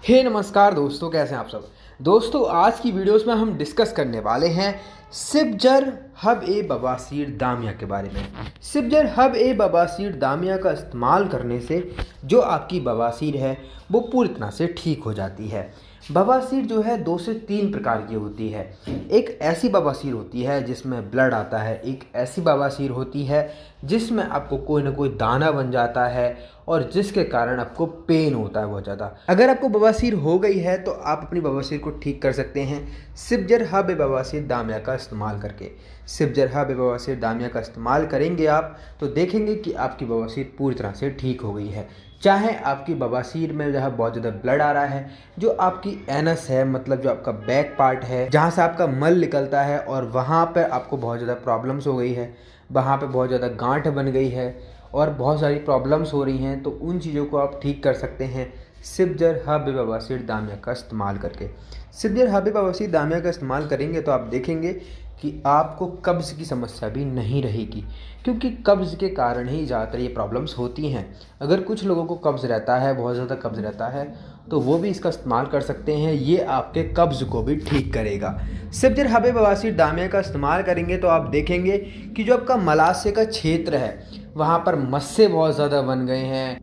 नमस्कार दोस्तों, कैसे हैं आप सब। दोस्तों, आज की वीडियोस में हम डिस्कस करने वाले हैं सिबजर हब ए बवासीर दामिया के बारे में। सिबजर हब ए बवासीर दामिया का इस्तेमाल करने से जो आपकी बवासीर है वो पूरी तरह से ठीक हो जाती है। बवासीर जो है 2 से 3 प्रकार की होती है। एक ऐसी बवासीर होती है जिसमें ब्लड आता है, एक ऐसी बवासीर होती है जिसमें आपको कोई ना कोई दाना बन जाता है और जिसके कारण आपको पेन होता है बहुत ज़्यादा। अगर आपको बवासीर हो गई है तो आप अपनी बवासीर को ठीक कर सकते हैं सिबजर हब ए बवासीर दामिया का इस्तेमाल करके। सिबजर हब ए बवासीर दामिया का इस्तेमाल करेंगे आप तो देखेंगे कि आपकी बवासीर पूरी तरह से ठीक हो गई है। चाहे आपकी बवासीर में जहाँ बहुत ज़्यादा ब्लड आ रहा है, जो आपकी एनस है, मतलब जो आपका बैक पार्ट है जहाँ से आपका मल निकलता है और वहाँ पर आपको बहुत ज़्यादा प्रॉब्लम्स हो गई है, वहाँ पे बहुत ज़्यादा गांठ बन गई है और बहुत सारी प्रॉब्लम्स हो रही हैं, तो उन चीज़ों को आप ठीक कर सकते हैं सिबजर हब ए बवासीर दामिया का इस्तेमाल करके। सिबजर हब ए बवासीर दामिया का इस्तेमाल करेंगे तो आप देखेंगे कि आपको कब्ज़ की समस्या भी नहीं रहेगी, क्योंकि कब्ज़ के कारण ही ज़्यादातर ये प्रॉब्लम्स होती हैं। अगर कुछ लोगों को कब्ज़ रहता है, बहुत ज़्यादा कब्ज़ रहता है, तो वो भी इसका इस्तेमाल कर सकते हैं। ये आपके कब्ज़ को भी ठीक करेगा। सिबजर हब ए बवासीर दामिया का इस्तेमाल करेंगे तो आप देखेंगे कि जो आपका मलाशय का क्षेत्र है वहाँ पर मस्से बहुत ज़्यादा बन गए हैं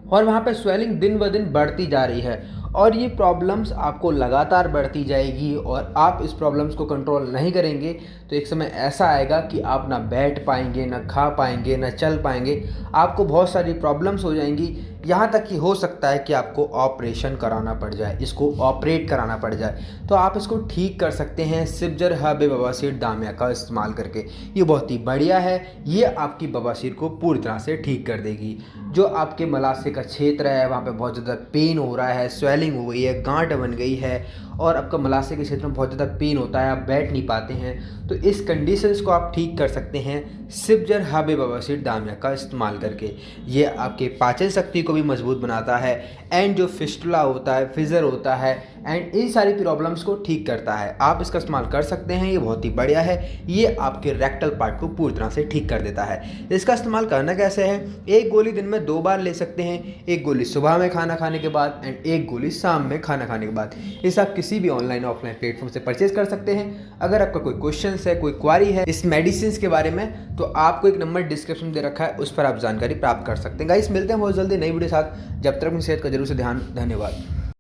और वहाँ पे स्वेलिंग दिन ब दिन बढ़ती जा रही है और ये प्रॉब्लम्स आपको लगातार बढ़ती जाएगी और आप इस प्रॉब्लम्स को कंट्रोल नहीं करेंगे तो एक समय ऐसा आएगा कि आप ना बैठ पाएंगे, ना खा पाएंगे, ना चल पाएंगे। आपको बहुत सारी प्रॉब्लम्स हो जाएंगी, यहाँ तक कि हो सकता है कि आपको ऑपरेशन कराना पड़ जाए, इसको ऑपरेट कराना पड़ जाए। तो आप इसको ठीक कर सकते हैं सिबजर हब ए बवासीर दामिया का इस्तेमाल करके। ये बहुत ही बढ़िया है, ये आपकी बवासीर को पूरी तरह से ठीक कर देगी। जो आपके मलाशय का क्षेत्र है वहाँ पे बहुत ज़्यादा पेन हो रहा है, स्वेलिंग हो गई है, गांठ बन गई है और आपका मलाशय के क्षेत्र में बहुत ज़्यादा पेन होता है, आप बैठ नहीं पाते हैं, तो इस कंडीशंस को आप ठीक कर सकते हैं सिबजर हब ए बवासीर दामिया का इस्तेमाल करके। ये आपके पाचन शक्ति को भी मजबूत बनाता है एंड जो फिस्टुला होता है, फिजर होता है एंड इन सारी प्रॉब्लम्स को ठीक करता है। आप इसका इस्तेमाल कर सकते हैं, ये बहुत ही बढ़िया है। ये आपके रेक्टल पार्ट को पूरी तरह से ठीक कर देता है। इसका इस्तेमाल करना कैसे है, एक गोली दिन में 2 बार ले सकते हैं। एक गोली सुबह में खाना खाने के बाद एंड एक गोली शाम में खाना खाने के बाद। इस आप किसी भी ऑनलाइन ऑफलाइन प्लेटफॉर्म से परचेज कर सकते हैं। अगर आपका कोई क्वेश्चन है, कोई क्वारी है इस मेडिसिन के बारे में, तो आपको एक नंबर डिस्क्रिप्शन में दे रखा है, उस पर आप जानकारी प्राप्त कर सकते हैं। गाइस, मिलते हैं बहुत जल्दी नई वीडियो के साथ। जब तक अपनी सेहत का जरूर से ध्यान। धन्यवाद।